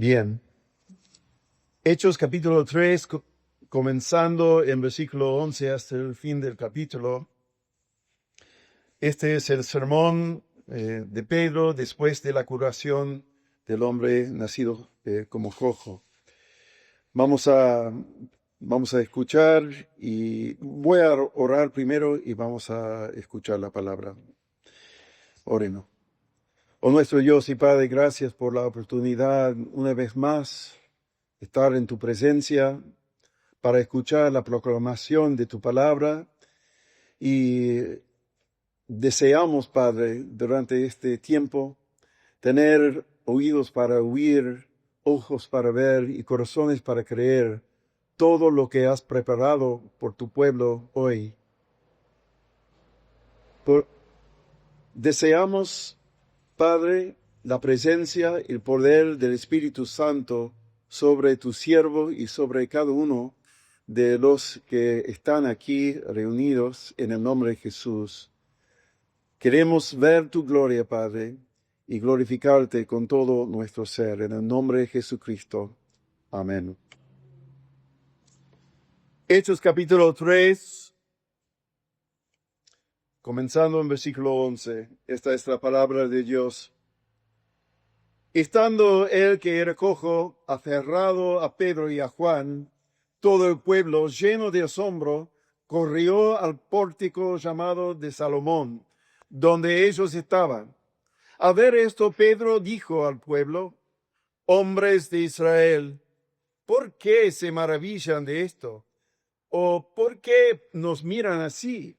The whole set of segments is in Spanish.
Bien. Hechos capítulo 3, comenzando en versículo 11 hasta el fin del capítulo. Este es el sermón de Pedro después de la curación del hombre nacido como cojo. Vamos a escuchar y voy a orar primero y vamos a escuchar la palabra. Oremos. Oh nuestro Dios y Padre, gracias por la oportunidad una vez más de estar en tu presencia para escuchar la proclamación de tu palabra y deseamos, Padre, durante este tiempo tener oídos para oír, ojos para ver y corazones para creer todo lo que has preparado por tu pueblo hoy. Deseamos, Padre, la presencia y el poder del Espíritu Santo sobre tu siervo y sobre cada uno de los que están aquí reunidos en el nombre de Jesús. Queremos ver tu gloria, Padre, y glorificarte con todo nuestro ser. En el nombre de Jesucristo. Amén. Hechos capítulo 3, comenzando en versículo 11. Esta es la palabra de Dios. Estando él que era cojo aferrado a Pedro y a Juan, todo el pueblo, lleno de asombro, corrió al pórtico llamado de Salomón, donde ellos estaban. Al ver esto, Pedro dijo al pueblo: hombres de Israel, ¿por qué se maravillan de esto? ¿O por qué nos miran así,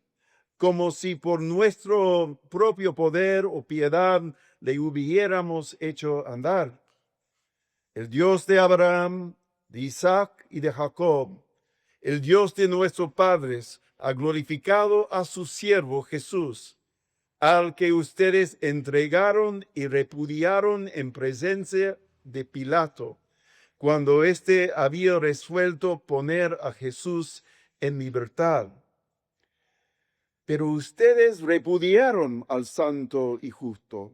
como si por nuestro propio poder o piedad le hubiéramos hecho andar? El Dios de Abraham, de Isaac y de Jacob, el Dios de nuestros padres, ha glorificado a su siervo Jesús, al que ustedes entregaron y repudiaron en presencia de Pilato, cuando éste había resuelto poner a Jesús en libertad. Pero ustedes repudiaron al santo y justo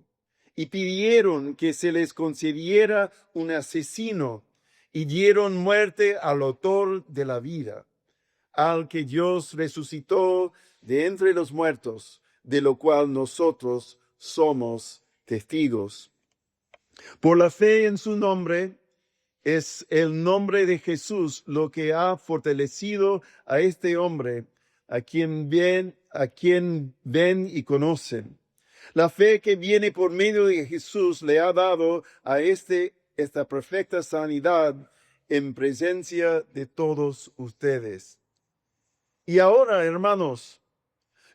y pidieron que se les concediera un asesino y dieron muerte al autor de la vida, al que Dios resucitó de entre los muertos, de lo cual nosotros somos testigos. Por la fe en su nombre, es el nombre de Jesús lo que ha fortalecido a este hombre, a quien ven y conocen. La fe que viene por medio de Jesús le ha dado a esta perfecta sanidad en presencia de todos ustedes. Y ahora, hermanos,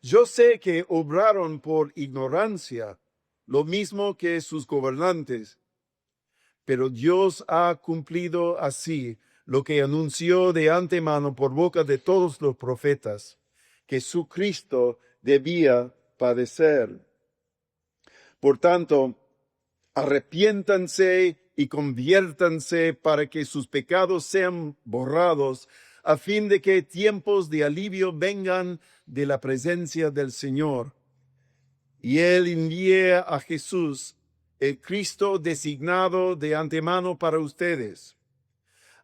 yo sé que obraron por ignorancia, lo mismo que sus gobernantes, pero Dios ha cumplido así lo que anunció de antemano por boca de todos los profetas, que su Cristo debía padecer. Por tanto, arrepiéntanse y conviértanse para que sus pecados sean borrados, a fin de que tiempos de alivio vengan de la presencia del Señor. Y Él envíe a Jesús, el Cristo designado de antemano para ustedes.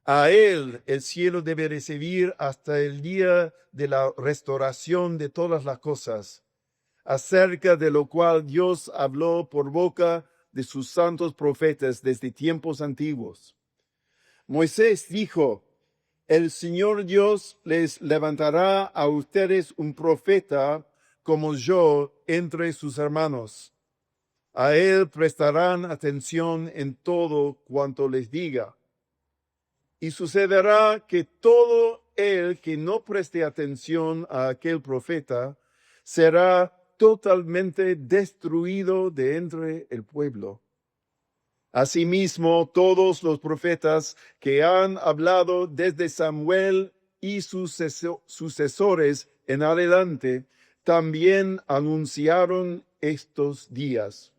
A Él el cielo debe recibir hasta el día de la restauración de todas las cosas, acerca de lo cual Dios habló por boca de sus santos profetas desde tiempos antiguos. Moisés dijo: el Señor Dios les levantará a ustedes un profeta como yo entre sus hermanos. A él prestarán atención en todo cuanto les diga. Y sucederá que todo el que no preste atención a aquel profeta será totalmente destruido de entre el pueblo. Asimismo, todos los profetas que han hablado desde Samuel y sus sucesores en adelante también anunciaron estos días.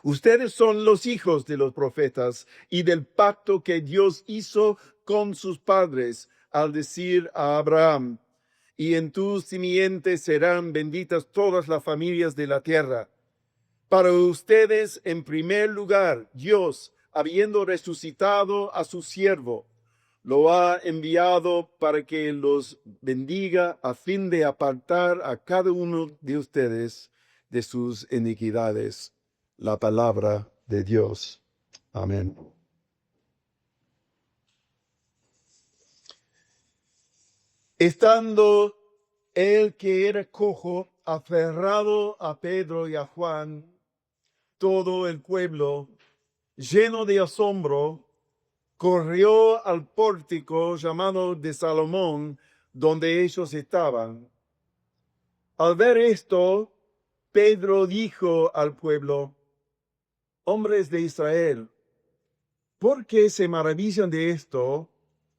Ustedes son los hijos de los profetas y del pacto que Dios hizo con sus padres al decir a Abraham: y en tu simiente serán benditas todas las familias de la tierra. Para ustedes, en primer lugar, Dios, habiendo resucitado a su siervo, lo ha enviado para que los bendiga a fin de apartar a cada uno de ustedes de sus iniquidades. La palabra de Dios. Amén. Estando el que era cojo aferrado a Pedro y a Juan, todo el pueblo, lleno de asombro, corrió al pórtico llamado de Salomón, donde ellos estaban. Al ver esto, Pedro dijo al pueblo: hombres de Israel, ¿por qué se maravillan de esto?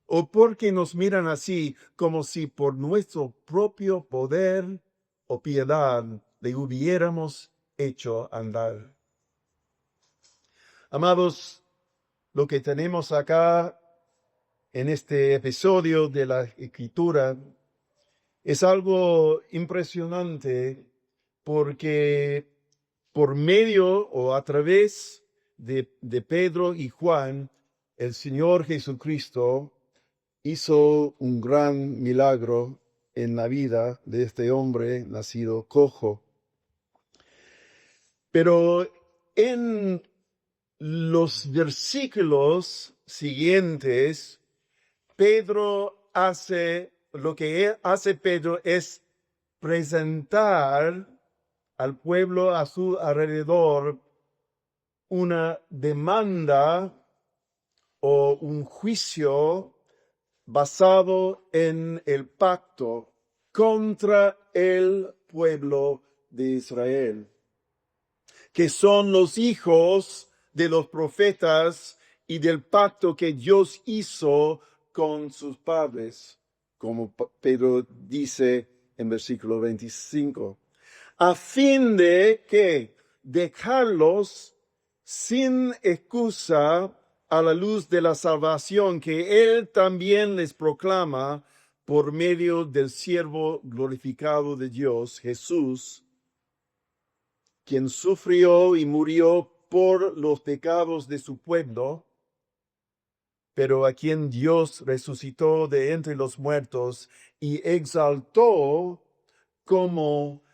¿O por qué nos miran así, como si por nuestro propio poder o piedad le hubiéramos hecho andar? Amados, lo que tenemos acá en este episodio de la Escritura es algo impresionante, porque por medio o a través de Pedro y Juan, el Señor Jesucristo hizo un gran milagro en la vida de este hombre nacido cojo. Pero en los versículos siguientes, lo que hace Pedro es presentar al pueblo a su alrededor una demanda o un juicio basado en el pacto contra el pueblo de Israel, que son los hijos de los profetas y del pacto que Dios hizo con sus padres, como Pedro dice en versículo 25, a fin de que dejarlos sin excusa a la luz de la salvación que Él también les proclama por medio del siervo glorificado de Dios, Jesús, quien sufrió y murió por los pecados de su pueblo, pero a quien Dios resucitó de entre los muertos y exaltó como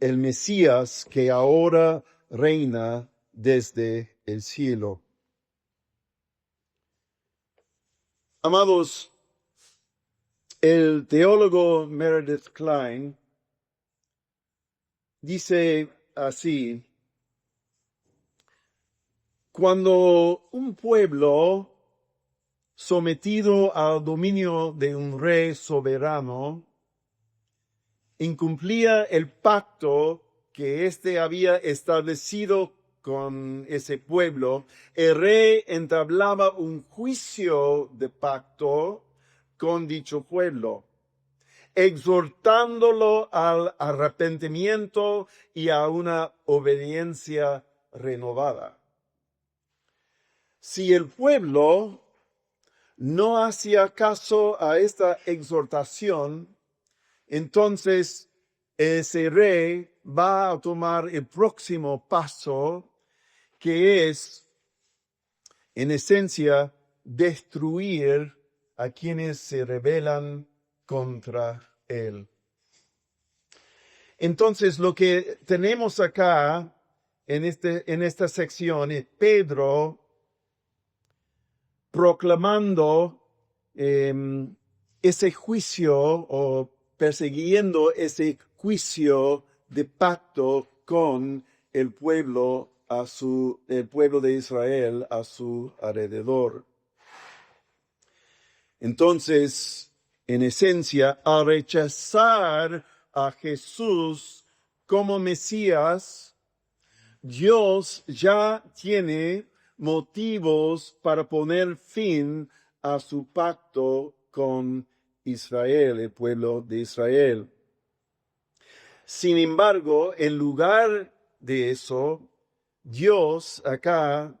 el Mesías que ahora reina desde el cielo. Amados, el teólogo Meredith Kline dice así: cuando un pueblo sometido al dominio de un rey soberano incumplía el pacto que éste había establecido con ese pueblo, el rey entablaba un juicio de pacto con dicho pueblo, exhortándolo al arrepentimiento y a una obediencia renovada. Si el pueblo no hacía caso a esta exhortación, entonces ese rey va a tomar el próximo paso, que es, en esencia, destruir a quienes se rebelan contra él. Entonces, lo que tenemos acá en esta sección es Pedro proclamando ese juicio o persiguiendo ese juicio de pacto con el pueblo de Israel a su alrededor. Entonces, en esencia, al rechazar a Jesús como Mesías, Dios ya tiene motivos para poner fin a su pacto con Israel, el pueblo de Israel. Sin embargo, en lugar de eso, Dios acá,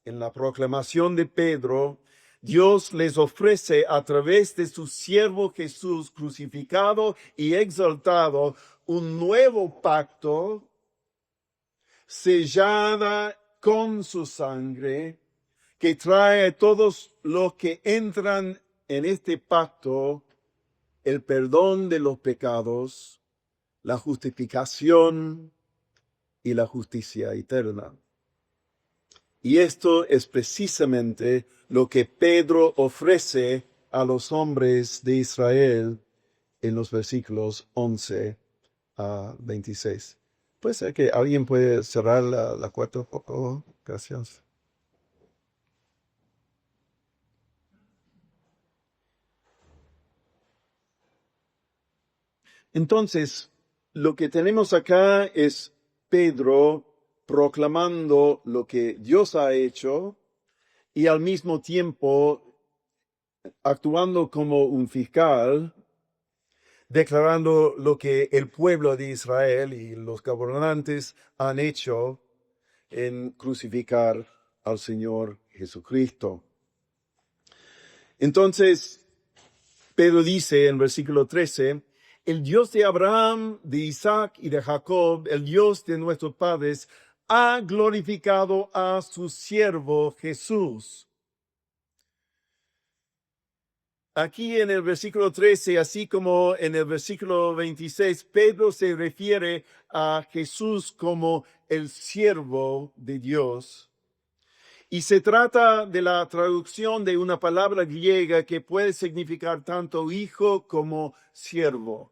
en la proclamación de Pedro, Dios les ofrece a través de su siervo Jesús crucificado y exaltado un nuevo pacto sellada con su sangre, que trae a todos los que entran en este pacto el perdón de los pecados, la justificación y la justicia eterna. Y esto es precisamente lo que Pedro ofrece a los hombres de Israel en los versículos 11 a 26. Puede ser que alguien puede cerrar la cuarta un poco. Gracias. Entonces, lo que tenemos acá es Pedro proclamando lo que Dios ha hecho y al mismo tiempo actuando como un fiscal, declarando lo que el pueblo de Israel y los gobernantes han hecho en crucificar al Señor Jesucristo. Entonces, Pedro dice en versículo 13, el Dios de Abraham, de Isaac y de Jacob, el Dios de nuestros padres, ha glorificado a su siervo Jesús. Aquí en el versículo 13, así como en el versículo 26, Pedro se refiere a Jesús como el siervo de Dios. Y se trata de la traducción de una palabra griega que puede significar tanto hijo como siervo.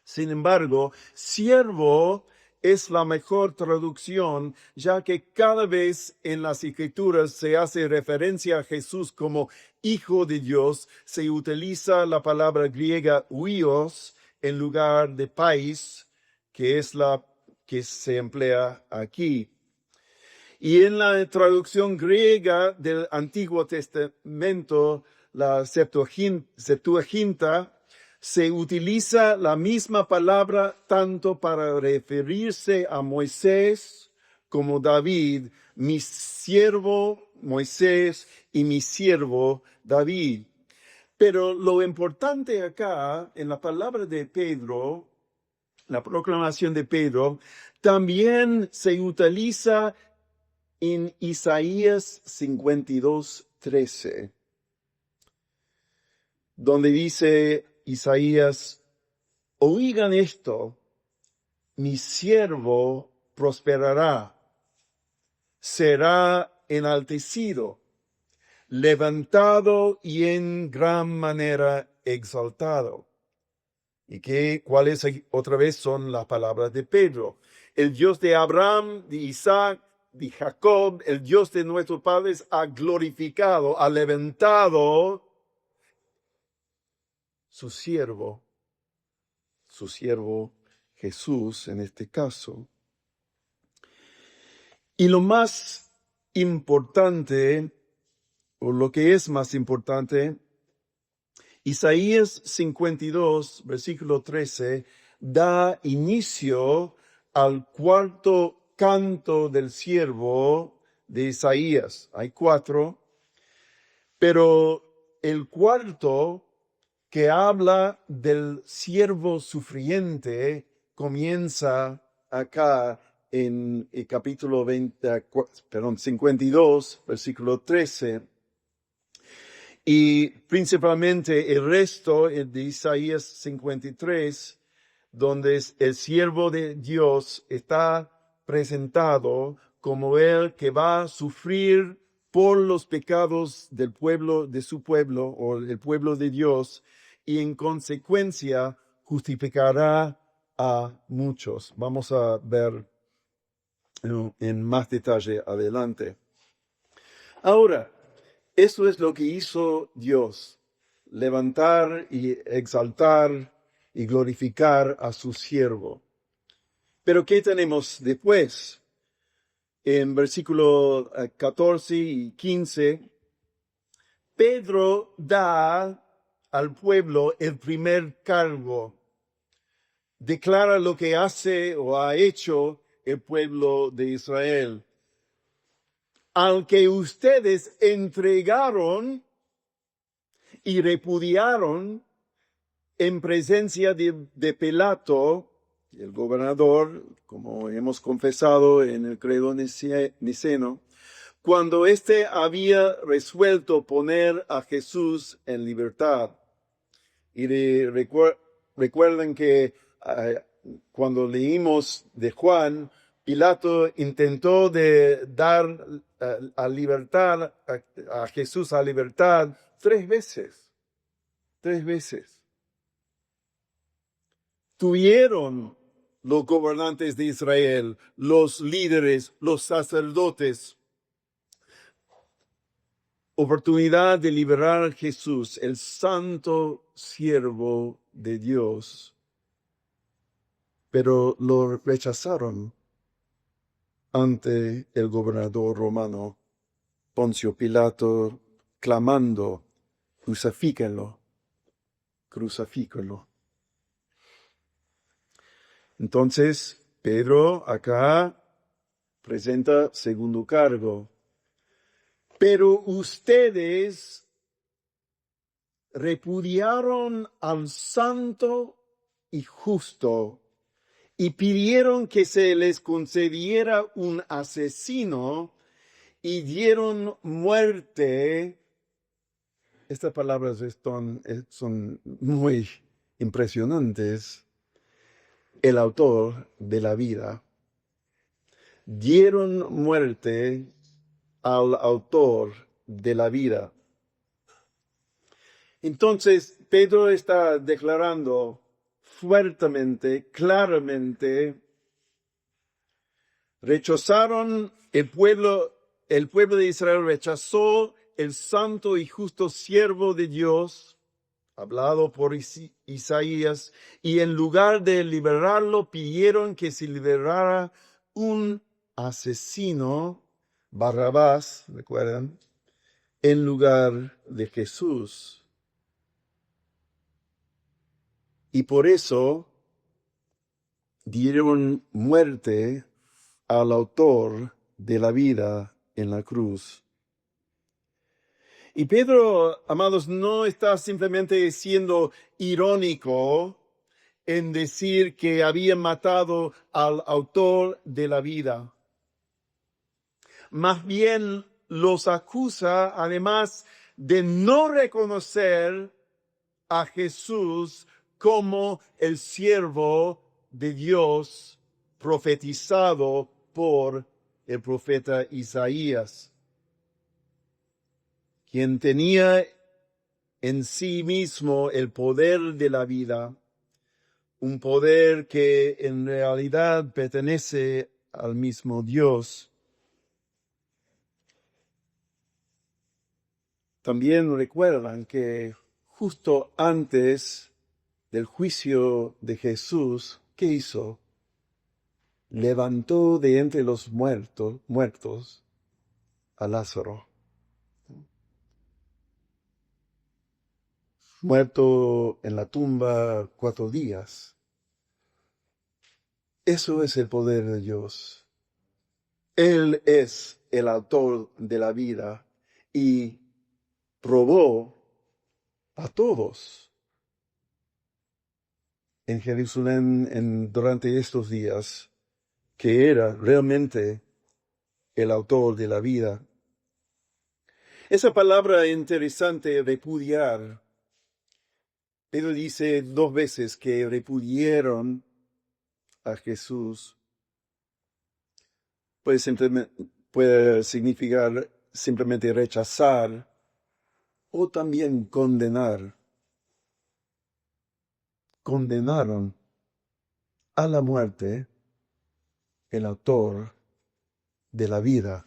Sin embargo, siervo es la mejor traducción, ya que cada vez en las Escrituras se hace referencia a Jesús como Hijo de Dios, se utiliza la palabra griega huios en lugar de pais, que es la que se emplea aquí. Y en la traducción griega del Antiguo Testamento, la Septuaginta, se utiliza la misma palabra tanto para referirse a Moisés como David, mi siervo Moisés y mi siervo David. Pero lo importante acá en la palabra de Pedro, la proclamación de Pedro, también se utiliza en Isaías 52:13, donde dice Isaías, oigan esto, mi siervo prosperará, será enaltecido, levantado y en gran manera exaltado. ¿Y cuáles otra vez son las palabras de Pedro? El Dios de Abraham, de Isaac, de Jacob, el Dios de nuestros padres, ha glorificado, ha levantado su siervo Jesús en este caso. Y lo más importante, o lo que es más importante, Isaías 52, versículo 13, da inicio al cuarto canto del siervo de Isaías. Hay 4, pero el cuarto que habla del siervo sufriente comienza acá en el capítulo 52, versículo 13. Y principalmente el resto de Isaías 53, donde el siervo de Dios está presentado como el que va a sufrir por los pecados del pueblo, de su pueblo, o el pueblo de Dios, y en consecuencia justificará a muchos. Vamos a ver en más detalle adelante. Ahora, eso es lo que hizo Dios, levantar y exaltar y glorificar a su siervo. Pero ¿qué tenemos después? En versículo 14 y 15, Pedro da al pueblo el primer cargo. Declara lo que hace o ha hecho el pueblo de Israel. Al que ustedes entregaron y repudiaron en presencia de Pilato, el gobernador, como hemos confesado en el credo niceno, cuando éste había resuelto poner a Jesús en libertad. Y recuerden que cuando leímos de Juan, Pilato intentó de dar a libertad, a Jesús a libertad 3 veces. 3 veces. Tuvieron los gobernantes de Israel, los líderes, los sacerdotes, oportunidad de liberar a Jesús, el santo siervo de Dios, pero lo rechazaron ante el gobernador romano, Poncio Pilato, clamando, crucifíquenlo, crucifíquenlo. Entonces, Pedro acá presenta segundo cargo. Pero ustedes repudiaron al santo y justo y pidieron que se les concediera un asesino y dieron muerte. Estas palabras son muy impresionantes. El autor de la vida. Dieron muerte al autor de la vida. Entonces, Pedro está declarando fuertemente, claramente, rechazaron el pueblo de Israel rechazó el santo y justo siervo de Dios, hablado por Isaías, y en lugar de liberarlo, pidieron que se liberara un asesino, Barrabás, recuerdan, en lugar de Jesús. Y por eso dieron muerte al autor de la vida en la cruz. Y Pedro, amados, no está simplemente siendo irónico en decir que había matado al autor de la vida. Más bien los acusa, además, de no reconocer a Jesús como el siervo de Dios profetizado por el profeta Isaías, quien tenía en sí mismo el poder de la vida, un poder que en realidad pertenece al mismo Dios. También recuerdan que justo antes del juicio de Jesús, ¿qué hizo? Levantó de entre los muertos a Lázaro. Muerto en la tumba 4 días. Eso es el poder de Dios. Él es el autor de la vida y probó a todos en Jerusalén durante estos días que era realmente el autor de la vida. Esa palabra interesante, repudiar, Pedro dice 2 veces que repudiaron a Jesús. Puede significar simplemente rechazar o también condenar. Condenaron a la muerte el autor de la vida.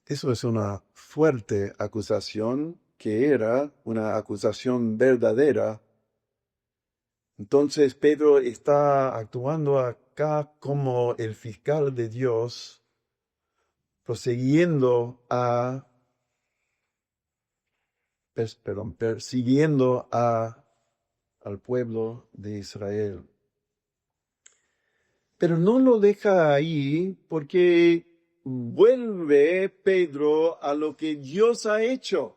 Eso es una fuerte acusación, que era una acusación verdadera. Entonces Pedro está actuando acá como el fiscal de Dios, persiguiendo al pueblo de Israel. Pero no lo deja ahí porque vuelve Pedro a lo que Dios ha hecho.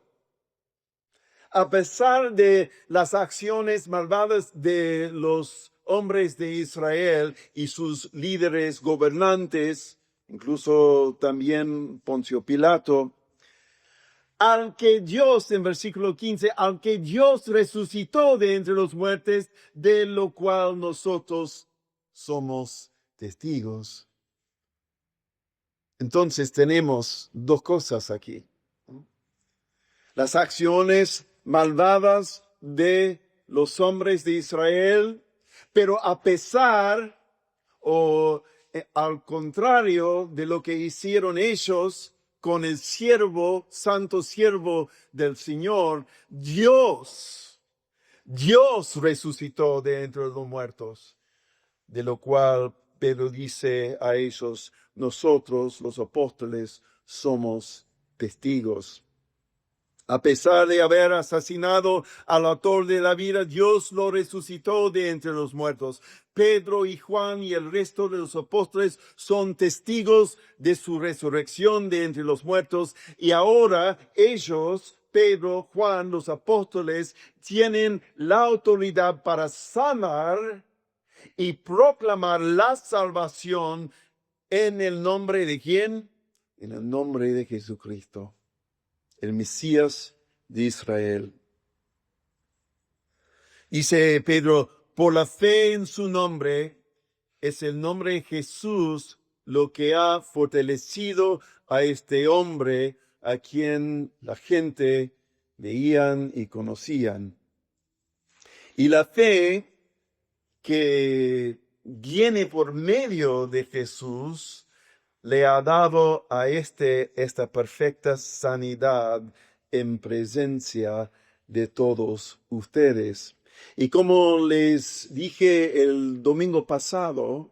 A pesar de las acciones malvadas de los hombres de Israel y sus líderes gobernantes, incluso también Poncio Pilato, al que Dios, en versículo 15, al que Dios resucitó de entre los muertos, de lo cual nosotros somos testigos. Entonces tenemos dos cosas aquí. Las acciones malvadas de los hombres de Israel, pero a pesar o al contrario de lo que hicieron ellos con el siervo, santo siervo del Señor, Dios resucitó de entre los muertos, de lo cual Pedro dice a ellos, nosotros los apóstoles somos testigos. A pesar de haber asesinado al autor de la vida, Dios lo resucitó de entre los muertos. Pedro y Juan y el resto de los apóstoles son testigos de su resurrección de entre los muertos. Y ahora ellos, Pedro, Juan, los apóstoles, tienen la autoridad para sanar y proclamar la salvación en el nombre de ¿quién? En el nombre de Jesucristo, el Mesías de Israel. Dice Pedro, por la fe en su nombre, es el nombre de Jesús lo que ha fortalecido a este hombre a quien la gente veían y conocían. Y la fe que viene por medio de Jesús le ha dado a esta perfecta sanidad en presencia de todos ustedes. Y como les dije el domingo pasado,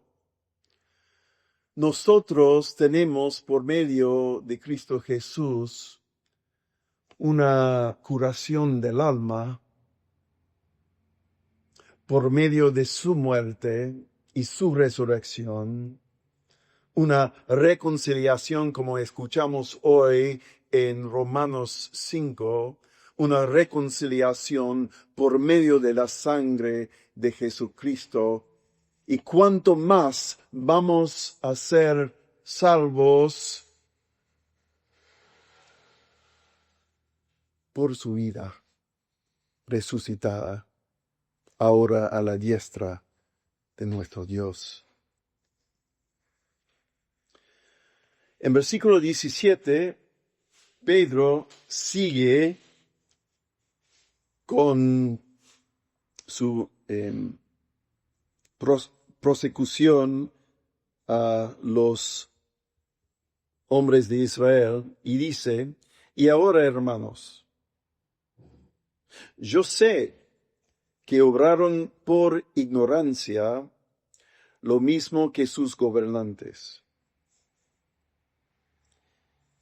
nosotros tenemos por medio de Cristo Jesús una curación del alma por medio de su muerte y su resurrección, una reconciliación como escuchamos hoy en Romanos 5, una reconciliación por medio de la sangre de Jesucristo. Y cuanto más vamos a ser salvos por su vida resucitada, ahora a la diestra de nuestro Dios. En versículo 17, Pedro sigue con su prosecución a los hombres de Israel y dice, y ahora hermanos, yo sé que obraron por ignorancia lo mismo que sus gobernantes.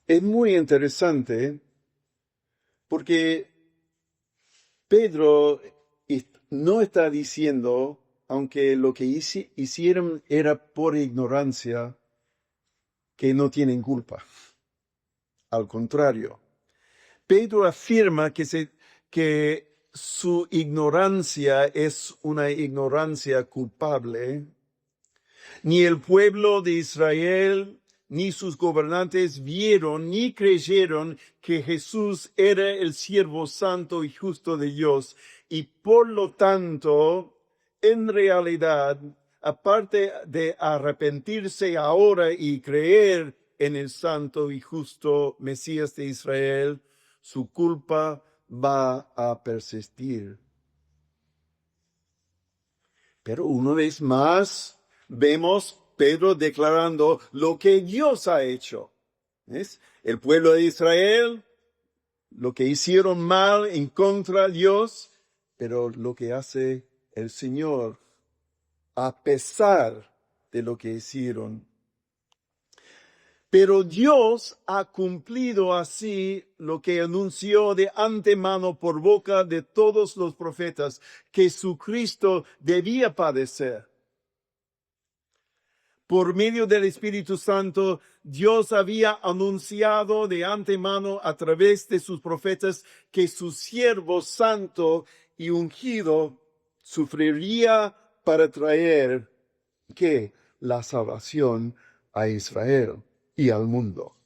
Es muy interesante porque Pedro no está diciendo, aunque lo que hicieron era por ignorancia, que no tienen culpa. Al contrario, Pedro afirma que su ignorancia es una ignorancia culpable. Ni el pueblo de Israel ni sus gobernantes vieron ni creyeron que Jesús era el siervo santo y justo de Dios. Y por lo tanto, en realidad, aparte de arrepentirse ahora y creer en el santo y justo Mesías de Israel, su culpa va a persistir. Pero una vez más, vemos Pedro declarando lo que Dios ha hecho. ¿Ves? El pueblo de Israel, lo que hicieron mal en contra de Dios, pero lo que hace el Señor, a pesar de lo que hicieron. Pero Dios ha cumplido así lo que anunció de antemano por boca de todos los profetas, que Jesucristo debía padecer. Por medio del Espíritu Santo, Dios había anunciado de antemano a través de sus profetas que su siervo santo y ungido sufriría para traer ¿qué? La salvación a Israel y al mundo.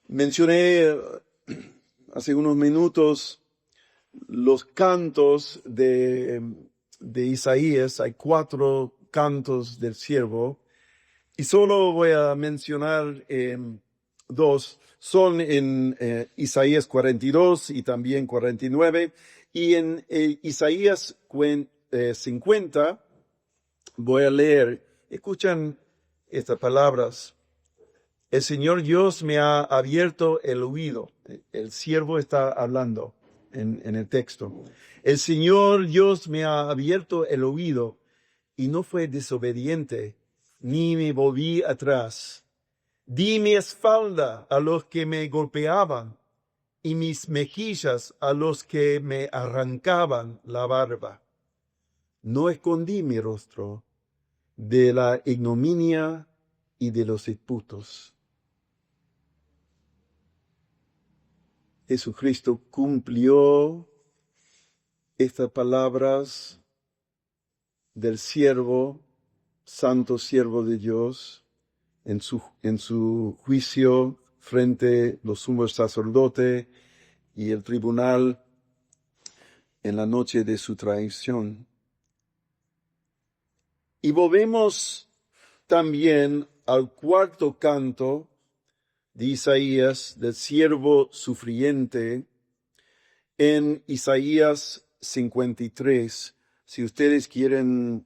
Mencioné hace unos minutos los cantos de Isaías. Hay 4 cantos del siervo y solo voy a mencionar 2. Son en Isaías 42 y también 49, y en Isaías 50 voy a leer. Escuchan estas palabras. El Señor Dios me ha abierto el oído. El siervo está hablando en el texto. El Señor Dios me ha abierto el oído y no fue desobediente, ni me volví atrás. Di mi espalda a los que me golpeaban y mis mejillas a los que me arrancaban la barba. No escondí mi rostro de la ignominia y de los disputos. Jesucristo cumplió estas palabras del siervo, santo siervo de Dios, en su juicio frente a los sumos sacerdotes y el tribunal en la noche de su traición. Y volvemos también al 4º canto de Isaías, del siervo sufriente, en Isaías 53. Si ustedes quieren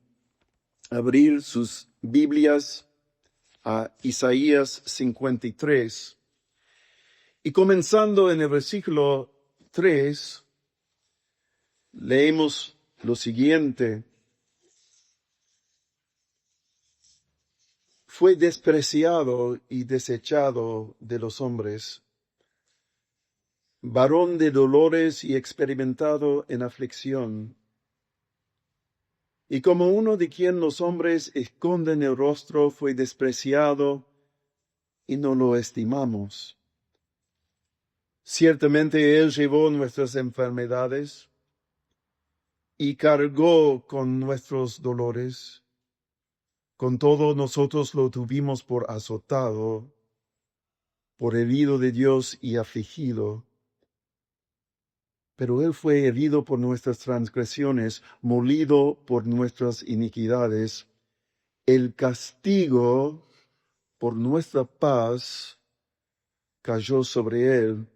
abrir sus Biblias a Isaías 53, y comenzando en el versículo 3, leemos lo siguiente. Fue despreciado y desechado de los hombres, varón de dolores y experimentado en aflicción. Y como uno de quien los hombres esconden el rostro, fue despreciado y no lo estimamos. Ciertamente Él llevó nuestras enfermedades y cargó con nuestros dolores. Con todo nosotros lo tuvimos por azotado, por herido de Dios y afligido. Pero Él fue herido por nuestras transgresiones, molido por nuestras iniquidades. El castigo por nuestra paz cayó sobre Él,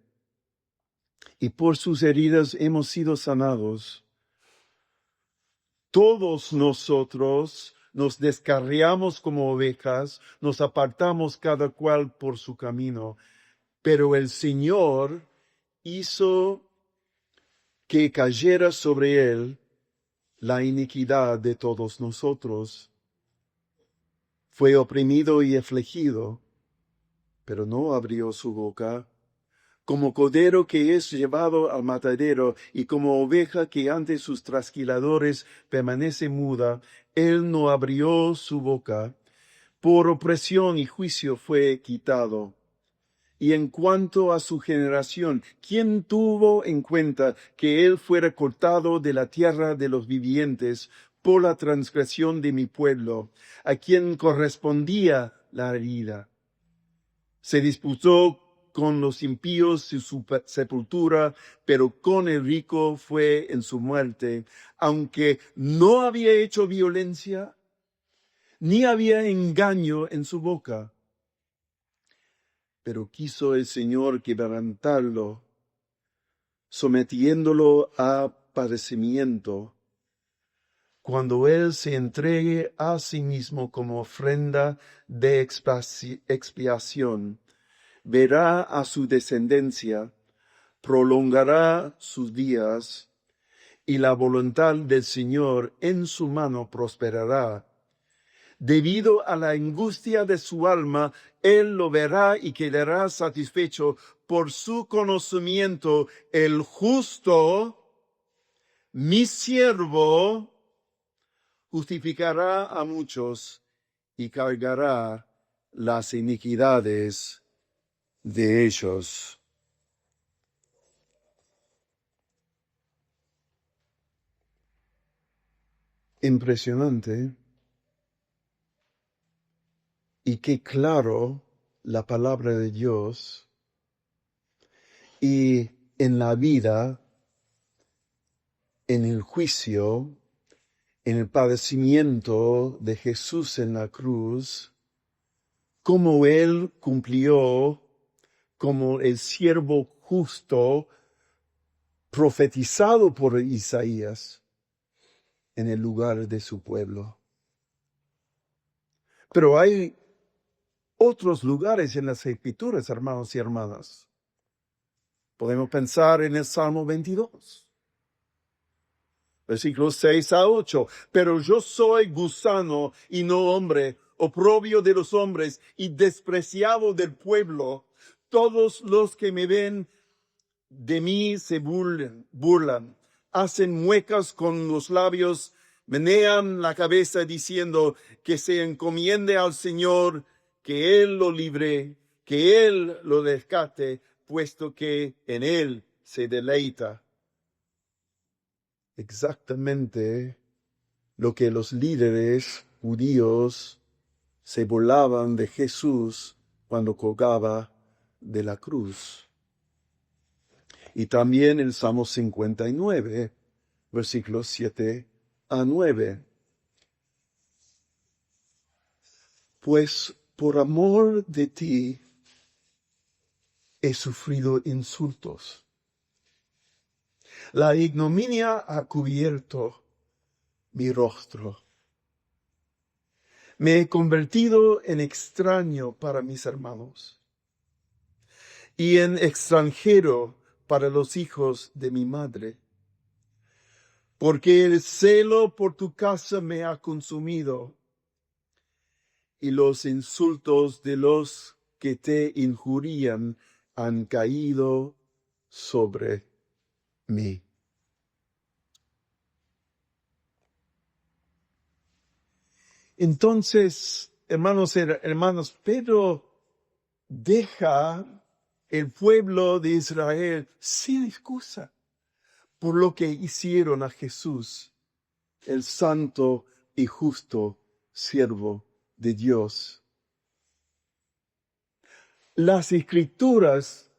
y por sus heridas hemos sido sanados. Todos nosotros nos descarriamos como ovejas, nos apartamos cada cual por su camino, pero el Señor hizo que cayera sobre Él la iniquidad de todos nosotros. Fue oprimido y afligido, pero no abrió su boca. Como cordero que es llevado al matadero, y como oveja que ante sus trasquiladores permanece muda, él no abrió su boca. Por opresión y juicio fue quitado. Y en cuanto a su generación, ¿quién tuvo en cuenta que él fuera cortado de la tierra de los vivientes por la transgresión de mi pueblo, a quien correspondía la herida? Se disputó con los impíos su sepultura, pero con el rico fue en su muerte, aunque no había hecho violencia, ni había engaño en su boca. Pero quiso el Señor quebrantarlo, sometiéndolo a padecimiento. Cuando Él se entregue a sí mismo como ofrenda de expiación, verá a su descendencia, prolongará sus días, y la voluntad del Señor en su mano prosperará. Debido a la angustia de su alma, Él lo verá y quedará satisfecho. Por su conocimiento, el justo, mi siervo, justificará a muchos y cargará las iniquidades de ellos. Impresionante. y que claro la palabra de Dios y en la vida, en el juicio, en el padecimiento de Jesús en la cruz, cómo Él cumplió como el siervo justo profetizado por Isaías en el lugar de su pueblo. Pero hay otros lugares en las Escrituras, hermanos y hermanas. Podemos pensar en el Salmo 22. Versículos 6 a 8. Pero yo soy gusano y no hombre, oprobio de los hombres y despreciado del pueblo. Todos los que me ven de mí se burlan, hacen muecas con los labios, menean la cabeza diciendo que se encomiende al Señor, que Él lo libre, que Él lo rescate, puesto que en Él se deleita. Exactamente lo que los líderes judíos se burlaban de Jesús cuando colgaba de la cruz. Y también el Salmo 59, versículos 7 a 9. Pues por amor de ti he sufrido insultos. La ignominia ha cubierto mi rostro. Me he convertido en extraño para mis hermanos y en extranjero para los hijos de mi madre. Porque el celo por tu casa me ha consumido y los insultos de los que te injurian han caído sobre mí. Entonces, hermanos y hermanas, Pedro deja el pueblo de Israel sin excusa por lo que hicieron a Jesús, el santo y justo siervo de Dios. Las Escrituras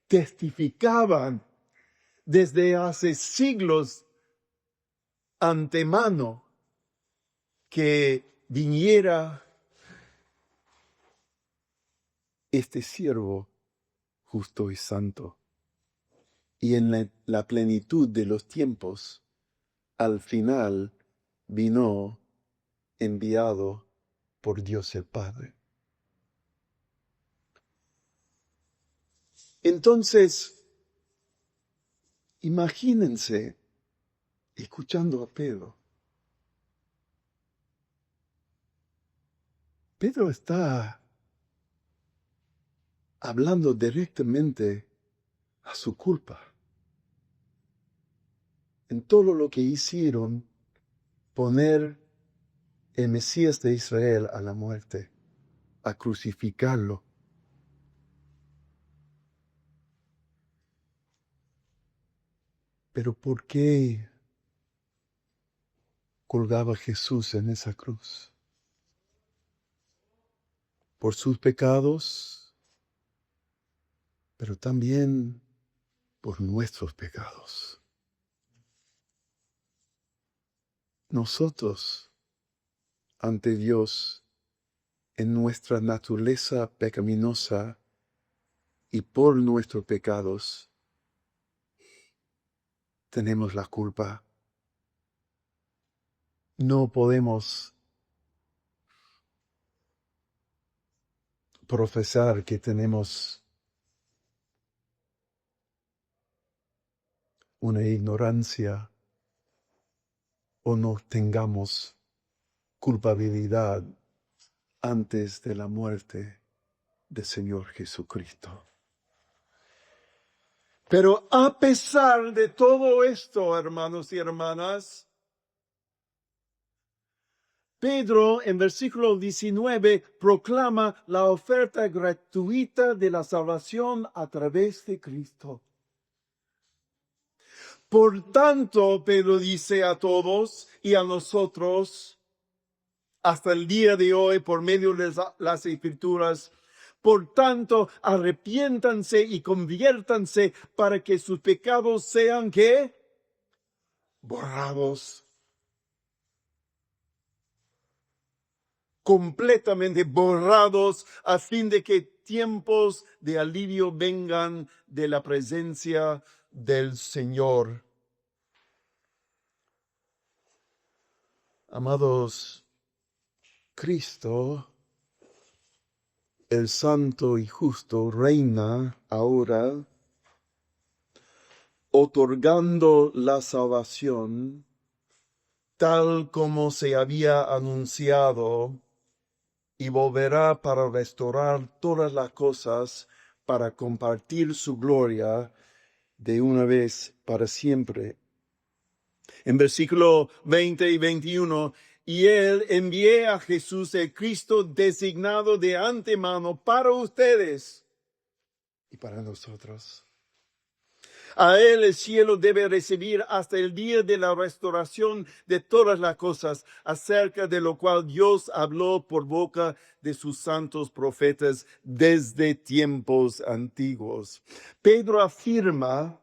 testificaban desde hace siglos antemano que viniera este siervo justo y santo. Y en la plenitud de los tiempos, al final vino enviado por Dios el Padre. Entonces, imagínense escuchando a Pedro. Pedro está hablando directamente a su culpa. En todo lo que hicieron, poner el Mesías de Israel a la muerte, a crucificarlo. Pero ¿por qué colgaba Jesús en esa cruz? Por sus pecados, pero también por nuestros pecados. Nosotros, ante Dios, en nuestra naturaleza pecaminosa y por nuestros pecados, tenemos la culpa. No podemos profesar que tenemos una ignorancia o no tengamos culpabilidad antes de la muerte del Señor Jesucristo. Pero a pesar de todo esto, hermanos y hermanas, Pedro en versículo 19 proclama la oferta gratuita de la salvación a través de Cristo. Por tanto, Pedro dice a todos y a nosotros, hasta el día de hoy por medio de las Escrituras. Por tanto, arrepiéntanse y conviértanse para que sus pecados sean, ¿qué? Borrados. Completamente borrados, a fin de que tiempos de alivio vengan de la presencia del Señor. Amados, Cristo, el santo y justo, reina ahora, otorgando la salvación tal como se había anunciado, y volverá para restaurar todas las cosas, para compartir su gloria de una vez para siempre. En versículo 20 y 21, y él envié a Jesús el Cristo designado de antemano para ustedes y para nosotros. A él el cielo debe recibir hasta el día de la restauración de todas las cosas, acerca de lo cual Dios habló por boca de sus santos profetas desde tiempos antiguos. Pedro afirma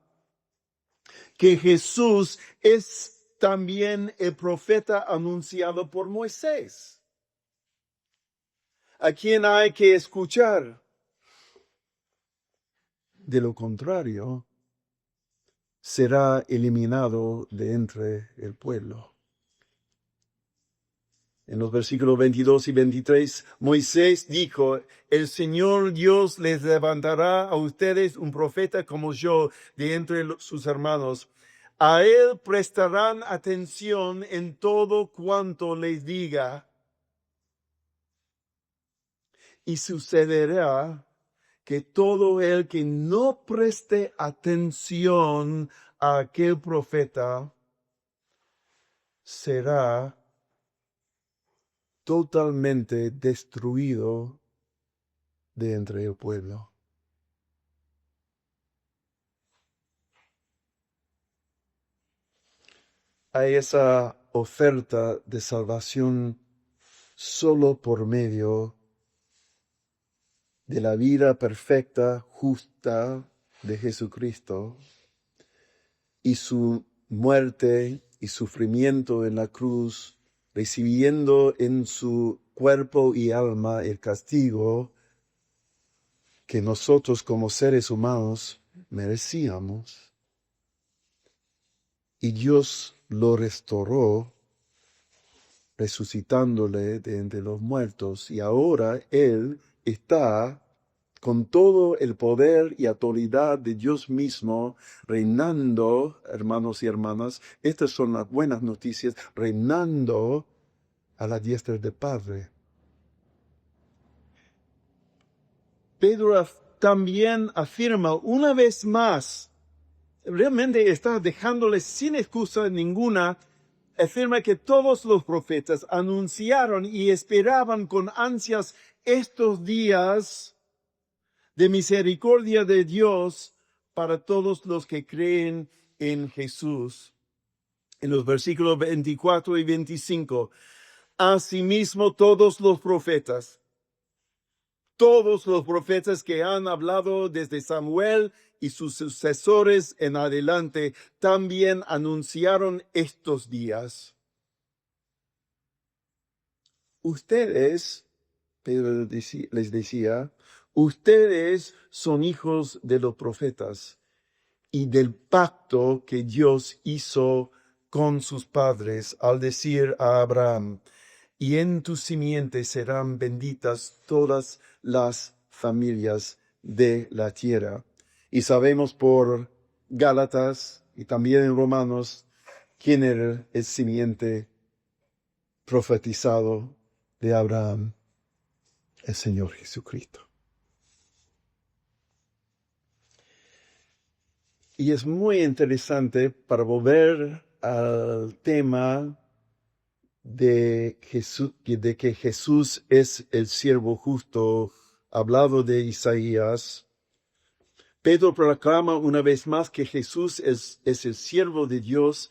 que Jesús es también el profeta anunciado por Moisés, a quien hay que escuchar. De lo contrario, será eliminado de entre el pueblo. En los versículos 22 y 23, Moisés dijo, el Señor Dios les levantará a ustedes un profeta como yo de entre sus hermanos. A él prestarán atención en todo cuanto les diga. Y sucederá que todo el que no preste atención a aquel profeta será totalmente destruido de entre el pueblo. Hay esa oferta de salvación solo por medio de la vida perfecta, justa de Jesucristo y su muerte y sufrimiento en la cruz, recibiendo en su cuerpo y alma el castigo que nosotros como seres humanos merecíamos. Y Dios lo restauró, resucitándole de entre los muertos. Y ahora Él está con todo el poder y autoridad de Dios mismo, reinando, hermanos y hermanas. Estas son las buenas noticias, reinando a la diestra del Padre. Pedro también afirma una vez más, realmente está dejándoles sin excusa ninguna, afirma que todos los profetas anunciaron y esperaban con ansias estos días de misericordia de Dios para todos los que creen en Jesús. En los versículos 24 y 25, asimismo todos los profetas que han hablado desde Samuel y sus sucesores en adelante, también anunciaron estos días. Ustedes, Pedro les decía, ustedes son hijos de los profetas y del pacto que Dios hizo con sus padres al decir a Abraham, y en tu simiente serán benditas todas las familias de la tierra. Y sabemos por Gálatas y también en Romanos quién era el simiente profetizado de Abraham, el Señor Jesucristo. Y es muy interesante para volver al tema de que Jesús es el siervo justo, hablado de Isaías. Pedro proclama una vez más que Jesús es el siervo de Dios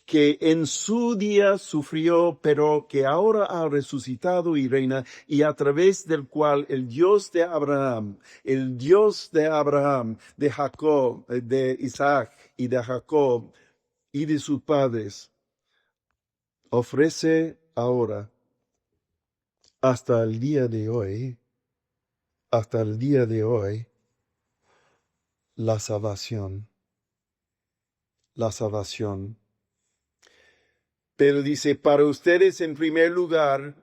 que en su día sufrió, pero que ahora ha resucitado y reina, y a través del cual el Dios de Abraham, de Jacob, de Isaac y de Jacob y de sus padres, ofrece ahora hasta el día de hoy, hasta el día de hoy, la salvación, la salvación. Pero dice, para ustedes en primer lugar,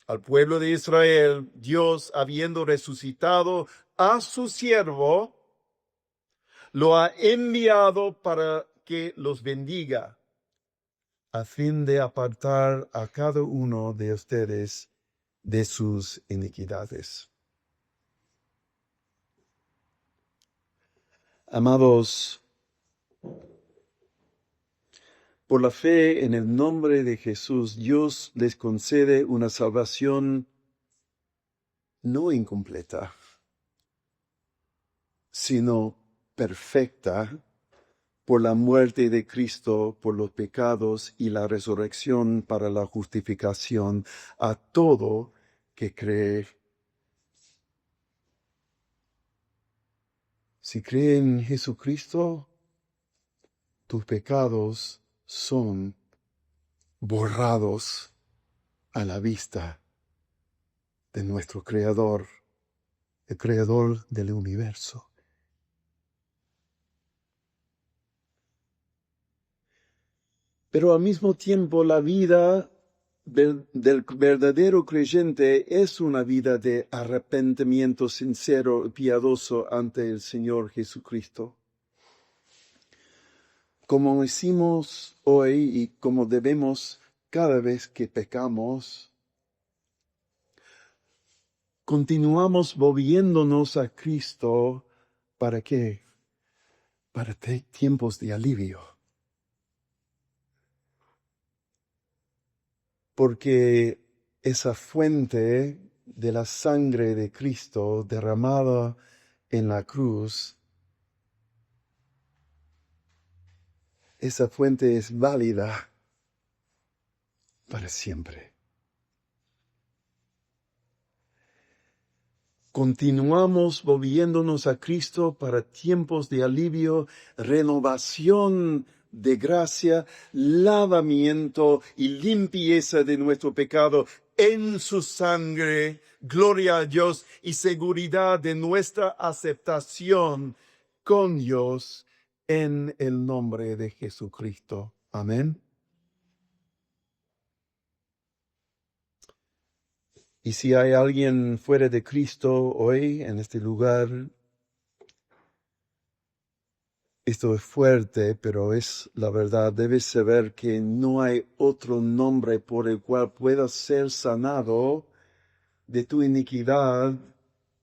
al pueblo de Israel, Dios, habiendo resucitado a su siervo, lo ha enviado para que los bendiga, a fin de apartar a cada uno de ustedes de sus iniquidades. Amados, por la fe en el nombre de Jesús, Dios les concede una salvación no incompleta, sino perfecta por la muerte de Cristo, por los pecados y la resurrección para la justificación a todo que cree. Si cree en Jesucristo, tus pecados son borrados a la vista de nuestro Creador, el Creador del universo. Pero al mismo tiempo la vida del verdadero creyente es una vida de arrepentimiento sincero y piadoso ante el Señor Jesucristo. Como hicimos hoy y como debemos cada vez que pecamos, continuamos volviéndonos a Cristo. ¿Para qué? Para tiempos de alivio. Porque esa fuente de la sangre de Cristo derramada en la cruz, esa fuente es válida para siempre. Continuamos volviéndonos a Cristo para tiempos de alivio, renovación de gracia, lavamiento y limpieza de nuestro pecado en su sangre, gloria a Dios y seguridad de nuestra aceptación con Dios en el nombre de Jesucristo. Amén. Y si hay alguien fuera de Cristo hoy en este lugar, esto es fuerte, pero es la verdad. Debes saber que no hay otro nombre por el cual puedas ser sanado de tu iniquidad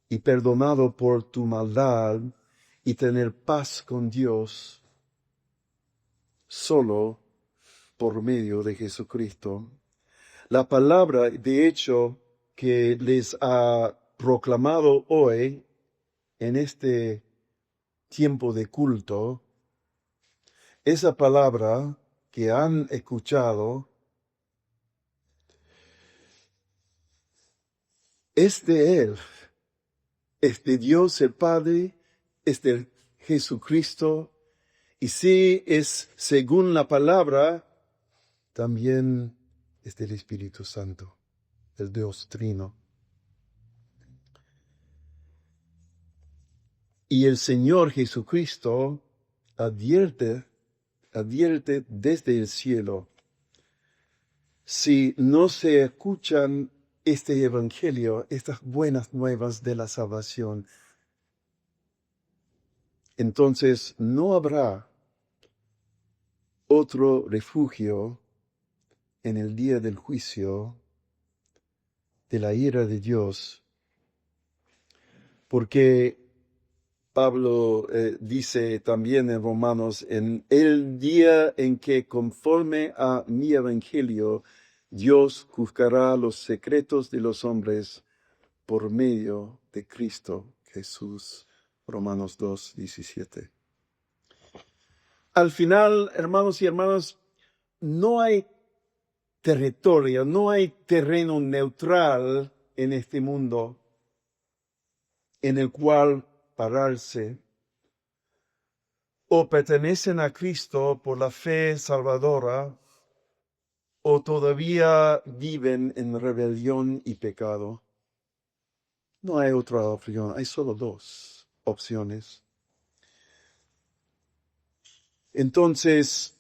y perdonado por tu maldad y tener paz con Dios solo por medio de Jesucristo. La palabra, de hecho, que les ha proclamado hoy en este tiempo de culto, esa palabra que han escuchado es de Él, es de Dios el Padre, es de Jesucristo, y si es según la palabra, también es del Espíritu Santo, el Dios Trino. Y el Señor Jesucristo advierte desde el cielo, si no se escuchan este evangelio, estas buenas nuevas de la salvación, entonces no habrá otro refugio en el día del juicio, de la ira de Dios, porque Pablo dice también en Romanos, en el día en que conforme a mi evangelio, Dios juzgará los secretos de los hombres por medio de Cristo Jesús. Romanos 2:17. Al final, hermanos y hermanas, no hay territorio, no hay terreno neutral en este mundo en el cual pararse. O pertenecen a Cristo por la fe salvadora, o todavía viven en rebelión y pecado. No hay otra opción, hay solo dos opciones. Entonces,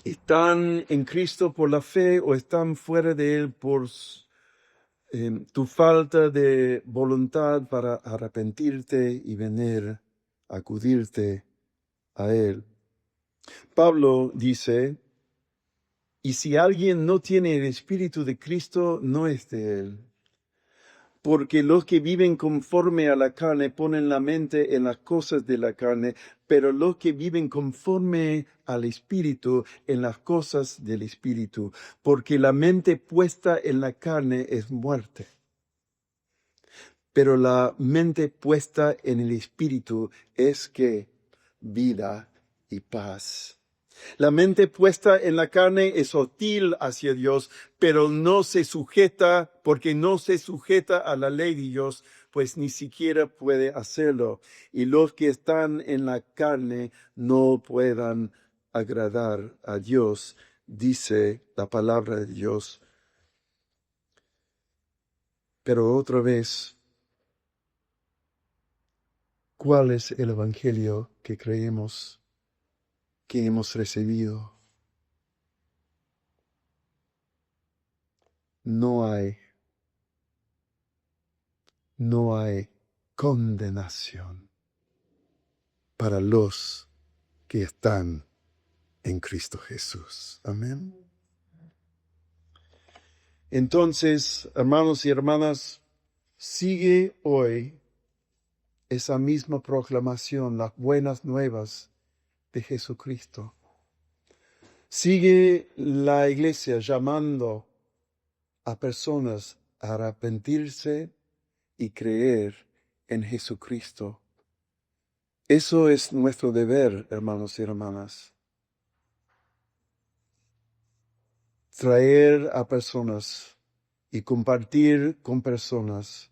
¿están en Cristo por la fe o están fuera de Él por tu falta de voluntad para arrepentirte y venir, acudirte a Él? Pablo dice, y si alguien no tiene el Espíritu de Cristo, no es de Él. Porque los que viven conforme a la carne ponen la mente en las cosas de la carne, pero los que viven conforme al Espíritu en las cosas del Espíritu. Porque la mente puesta en la carne es muerte, pero la mente puesta en el Espíritu es que vida y paz. La mente puesta en la carne es hostil hacia Dios, pero no se sujeta, porque no se sujeta a la ley de Dios, pues ni siquiera puede hacerlo. Y los que están en la carne no puedan agradar a Dios, dice la palabra de Dios. Pero otra vez, ¿cuál es el evangelio que creemos, que hemos recibido? No hay condenación para los que están en Cristo Jesús. Amén. Entonces, hermanos y hermanas, sigue hoy esa misma proclamación, las buenas nuevas de Jesucristo. Sigue la iglesia llamando a personas a arrepentirse y creer en Jesucristo. Eso es nuestro deber, hermanos y hermanas. Traer a personas y compartir con personas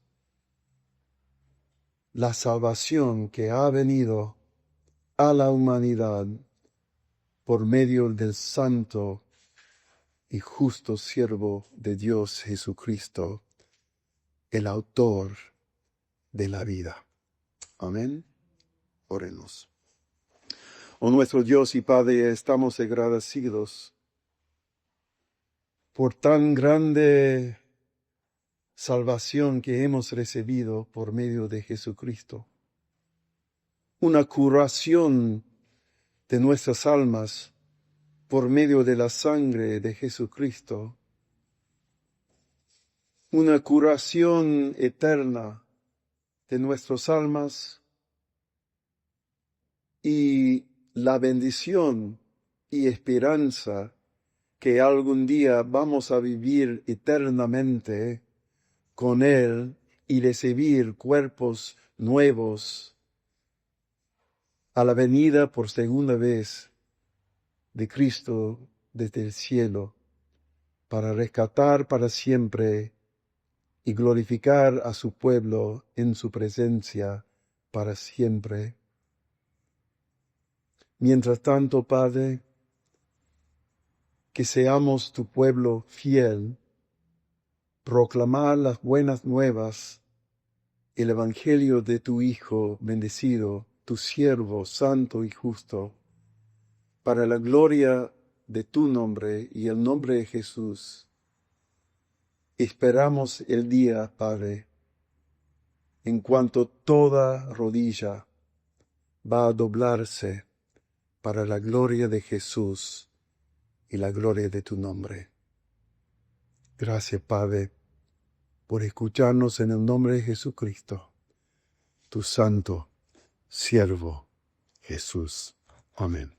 la salvación que ha venido a la humanidad por medio del santo y justo siervo de Dios Jesucristo, el autor de la vida. Amén. Oremos. Oh nuestro Dios y Padre, estamos agradecidos por tan grande salvación que hemos recibido por medio de Jesucristo. Una curación de nuestras almas por medio de la sangre de Jesucristo. Una curación eterna de nuestras almas y la bendición y esperanza que algún día vamos a vivir eternamente con Él y recibir cuerpos nuevos a la venida por segunda vez de Cristo desde el cielo, para rescatar para siempre y glorificar a su pueblo en su presencia para siempre. Mientras tanto, Padre, que seamos tu pueblo fiel, proclamar las buenas nuevas, el evangelio de tu Hijo bendecido, tu siervo santo y justo, para la gloria de tu nombre y el nombre de Jesús. Esperamos el día, Padre, en cuanto toda rodilla va a doblarse para la gloria de Jesús y la gloria de tu nombre. Gracias, Padre, por escucharnos en el nombre de Jesucristo, tu santo siervo Jesús. Amén.